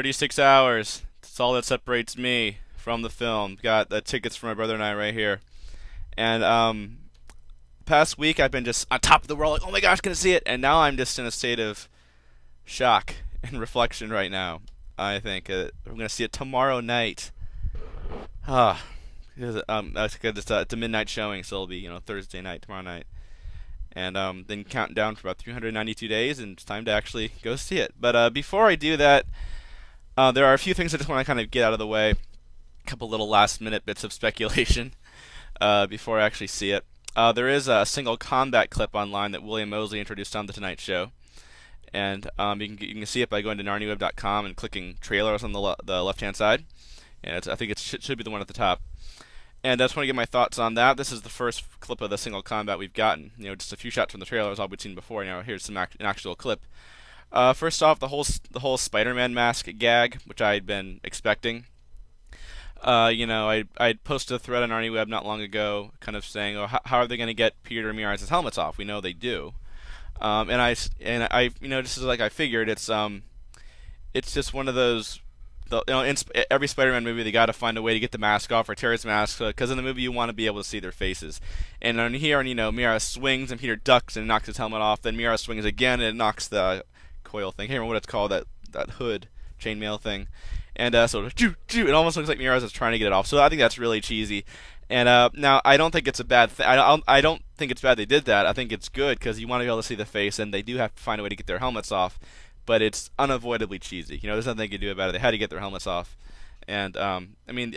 36 hours. That's all that separates me from the film. Got the tickets for my brother and I right here. And past week I've been just on top of the world, like, oh my gosh, gonna see it. And now I'm just in a state of shock and reflection right now. I think I'm gonna see it tomorrow night. Ah, it's a midnight showing, so it'll be Thursday night tomorrow night. And then counting down for about 392 days, and it's time to actually go see it. But before I do that, there are a few things I just want to kind of get out of the way. A couple little last minute bits of speculation before I actually see it. There is a single combat clip online that William Moseley introduced on the Tonight Show, and you can see it by going to narniaweb.com and clicking trailers on the left hand side. And I think it should be the one at the top. And I just want to get my thoughts on that. This is the first clip of the single combat we've gotten. Just a few shots from the trailers, all we've seen before. Here's an actual clip. First off, the whole Spider-Man mask gag, which I had been expecting. I posted a thread on Arnie Web not long ago, kind of saying, "Oh, how are they going to get Peter and Miraz's helmets off?" We know they do. Just as like I figured, it's just one of those. In every Spider-Man movie, they got to find a way to get the mask off or tear his mask, because in the movie you want to be able to see their faces. And on here, Miraz swings and Peter ducks and knocks his helmet off. Then Miraz swings again and it knocks the coil thing. I can't remember what it's called, that hood chainmail thing. And so it almost looks like Miraz is trying to get it off. So I think that's really cheesy. And now I don't think it's a bad thing. I don't think it's bad they did that. I think it's good because you want to be able to see the face, and they do have to find a way to get their helmets off. But it's unavoidably cheesy. There's nothing they could do about it. They had to get their helmets off. And, I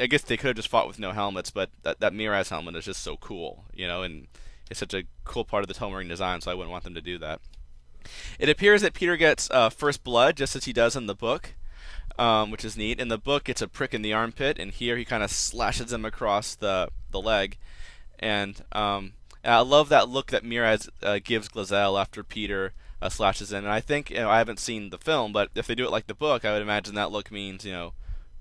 guess they could have just fought with no helmets, but that Miraz helmet is just so cool, and it's such a cool part of the Telmarine design, so I wouldn't want them to do that. It appears that Peter gets first blood, just as he does in the book, which is neat. In the book, it's a prick in the armpit, and here he kind of slashes him across the leg. And I love that look that Miraz gives Glazelle after Peter slashes in. And I think, I haven't seen the film, but if they do it like the book, I would imagine that look means,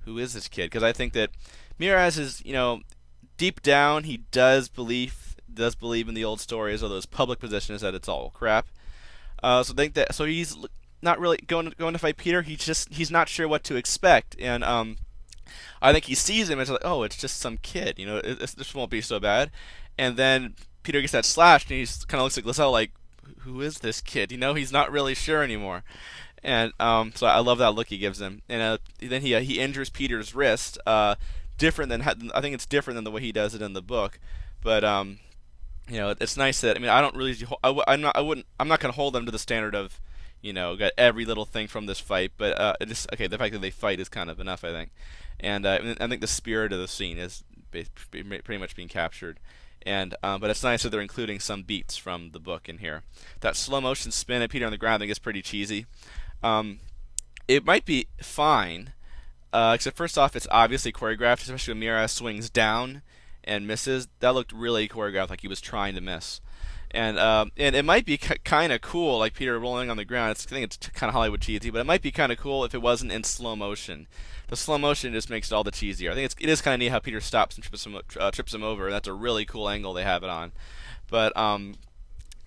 who is this kid? Because I think that Miraz is, deep down, he does believe in the old stories, or those public positions that it's all crap. So he's not really going to fight Peter. He's not sure what to expect, and I think he sees him and it's like, oh, it's just some kid. This won't be so bad. And then Peter gets that slash, and he kind of looks at Glazelle like, who is this kid? He's not really sure anymore. And so I love that look he gives him. And then he injures Peter's wrist. Different than I think it's different than the way he does it in the book. But it's nice that I don't really I'm not gonna hold them to the standard of got every little thing from this fight. But it just okay. The fact that they fight is kind of enough, I think. And I think the spirit of the scene is pretty much being captured. And but it's nice that they're including some beats from the book in here. That slow motion spin at Peter on the ground, I think, is pretty cheesy. It might be fine, except first off, it's obviously choreographed, especially when Miraz swings down and misses. That looked really choreographed, like he was trying to miss. And it might be kind of cool, like Peter rolling on the ground. I think it's kind of Hollywood cheesy, but it might be kind of cool if it wasn't in slow motion. The slow motion just makes it all the cheesier. I think it is kind of neat how Peter stops and trips him over. That's a really cool angle they have it on. But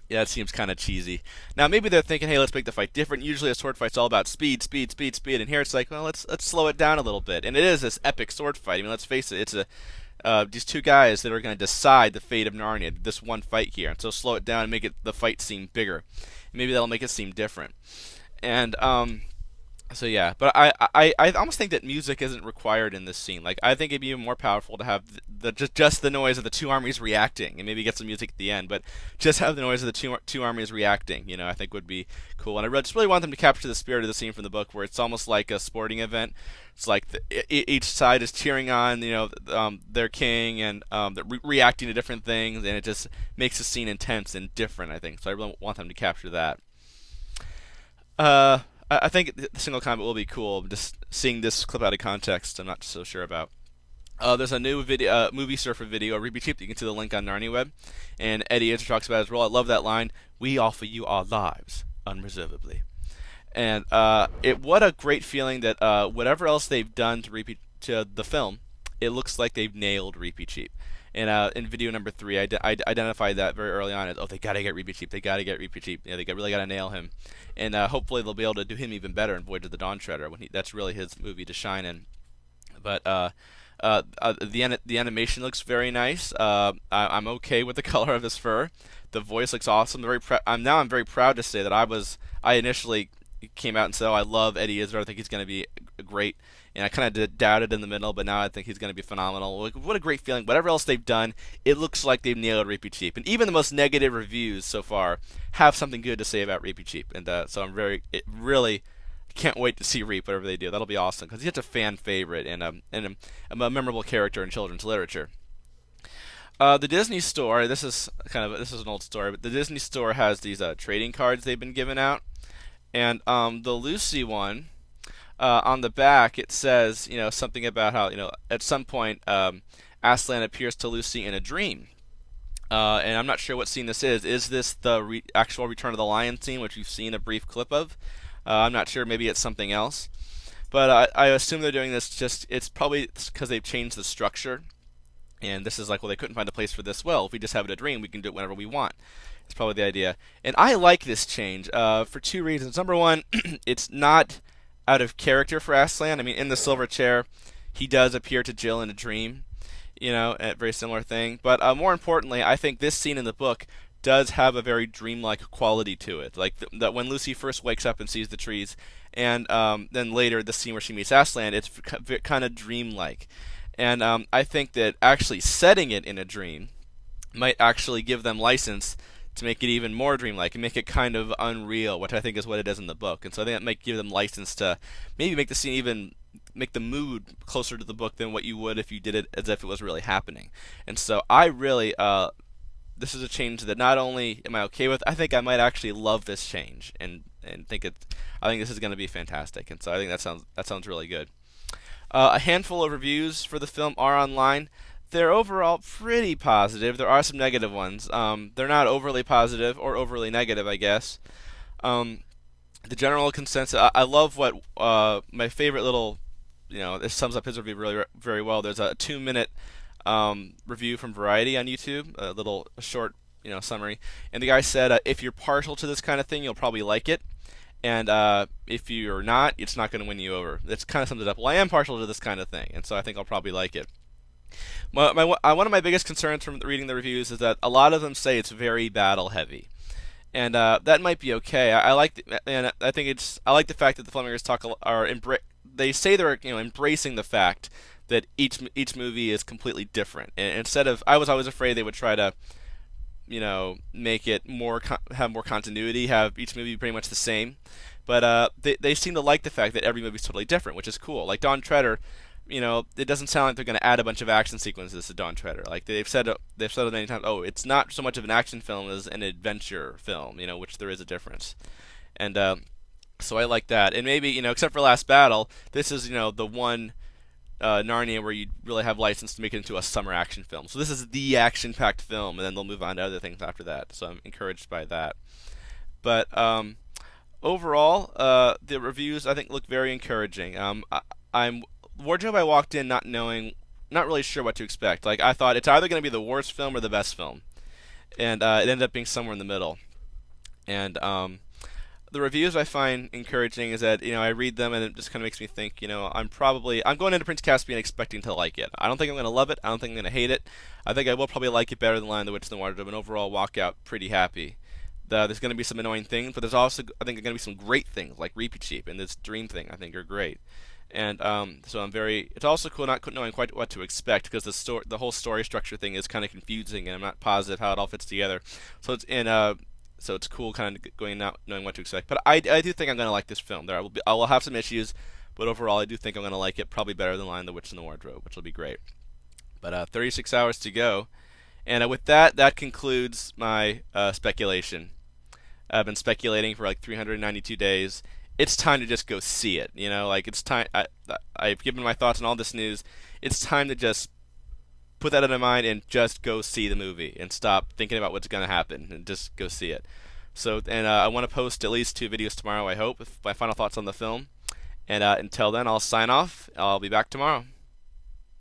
yeah, it seems kind of cheesy. Now maybe they're thinking, hey, let's make the fight different. Usually a sword fight's all about speed, speed, speed, speed, and here it's like, well, let's slow it down a little bit. And it is this epic sword fight. Let's face it, it's these two guys that are going to decide the fate of Narnia. This one fight here, and so slow it down and make the fight seem bigger. Maybe that'll make it seem different. And so yeah, but I almost think that music isn't required in this scene. Like I think it'd be even more powerful to have just the noise of the two armies reacting, and maybe get some music at the end. But just have the noise of the two armies reacting. I think would be cool. And I just really want them to capture the spirit of the scene from the book, where it's almost like a sporting event. It's like each side is cheering on their king, and they're reacting to different things, and it just makes the scene intense and different. I think so. I really want them to capture that. I think the single combat will be cool. Just seeing this clip out of context, I'm not so sure about. There's a new movie surfer video, Repeat Cheap. You can see the link on Narnia Web, and Eddie Izzard talks about it as well. I love that line. We offer you our lives unreservedly, and what a great feeling that whatever else they've done to the film, it looks like they've nailed Repeat Cheap. And in video number 3, I identified that very early on as, oh, they gotta get Reapy Cheap, they gotta get Reapy Cheap, they really gotta nail him, and hopefully they'll be able to do him even better in Voyage of the Dawn Treader when that's really his movie to shine in. But the animation looks very nice. I'm okay with the color of his fur. The voice looks awesome. I'm very proud to say that I initially came out and said, oh, I love Eddie Izzard. I think he's going to be great. And I kind of doubted in the middle, but now I think he's going to be phenomenal. Like, what a great feeling. Whatever else they've done, it looks like they've nailed Reapy Cheap. And even the most negative reviews so far have something good to say about Reapy Cheap. And so it really can't wait to see Reap, whatever they do. That'll be awesome because he's such a fan favorite and a memorable character in children's literature. The Disney Store. This is an old story, but the Disney Store has these trading cards they've been giving out, and the Lucy one. On the back, it says, something about how, at some point, Aslan appears to Lucy in a dream. And I'm not sure what scene this is. Is this the actual Return of the Lion scene, which we've seen a brief clip of? I'm not sure. Maybe it's something else. But I assume they're doing this it's probably because they've changed the structure. And this is like, well, they couldn't find a place for this. Well, if we just have it a dream, we can do it whenever we want. It's probably the idea. And I like this change for 2 reasons. Number one, it's not out of character for Aslan. I mean, in the Silver Chair, he does appear to Jill in a dream, a very similar thing. But more importantly, I think this scene in the book does have a very dreamlike quality to it. Like that when Lucy first wakes up and sees the trees, and then later the scene where she meets Aslan, it's kind of dreamlike. And I think that actually setting it in a dream might actually give them license to make it even more dreamlike and make it kind of unreal, which I think is what it is in the book. And so I think that might give them license to maybe make the scene even make the mood closer to the book than what you would if you did it as if it was really happening. And so I really, this is a change that not only am I okay with, I think I might actually love this change and I think this is going to be fantastic. And so I think that sounds really good. A handful of reviews for the film are online. They're overall pretty positive. There are some negative ones. They're not overly positive or overly negative, I guess. The general consensus. I love what my favorite little. This sums up his review really very well. There's a 2-minute review from Variety on YouTube, a short summary, and the guy said, if you're partial to this kind of thing, you'll probably like it. And if you're not, it's not going to win you over. That's kind of sums it up. Well, I am partial to this kind of thing, and so I think I'll probably like it. One of my biggest concerns from reading the reviews is that a lot of them say it's very battle heavy, and that might be okay. I like I like the fact that the filmmakers they say they're embracing the fact that each movie is completely different. And instead of, I was always afraid they would try to make it have more continuity, have each movie pretty much the same. But they seem to like the fact that every movie is totally different, which is cool. Like Dawn Treader. It doesn't sound like they're going to add a bunch of action sequences to Dawn Treader. Like they've said it many times. Oh, it's not so much of an action film as an adventure film. Which there is a difference. And so I like that. And maybe except for Last Battle, this is the one Narnia where you really have license to make it into a summer action film. So this is the action-packed film, and then they'll move on to other things after that. So I'm encouraged by that. But overall, the reviews I think look very encouraging. I'm Wardrobe, I walked in not really sure what to expect. Like I thought it's either going to be the worst film or the best film, and it ended up being somewhere in the middle. And the reviews I find encouraging is that I read them and it just kind of makes me think. I'm going into Prince Caspian expecting to like it. I don't think I'm going to love it. I don't think I'm going to hate it. I think I will probably like it better than Lion, the Witch, and the Wardrobe, and overall walk out pretty happy. There's going to be some annoying things, but there's also I think going to be some great things like Reapy Cheap and this dream thing. I think are great. And so it's also cool not knowing quite what to expect because the whole story structure thing is kind of confusing, and I'm not positive how it all fits together. So it's cool kind of going out knowing what to expect. But I do think I'm going to like this film. I will have some issues, but overall I do think I'm going to like it probably better than Lion, the Witch, and the Wardrobe, which will be great. But 36 hours to go, and with that concludes my speculation. I've been speculating for like 392 days. It's time to just go see it. It's time. I've given my thoughts on all this news. It's time to just put that in my mind and just go see the movie and stop thinking about what's going to happen and just go see it. So, and I want to post at least 2 videos tomorrow, I hope, with my final thoughts on the film. And until then, I'll sign off. I'll be back tomorrow.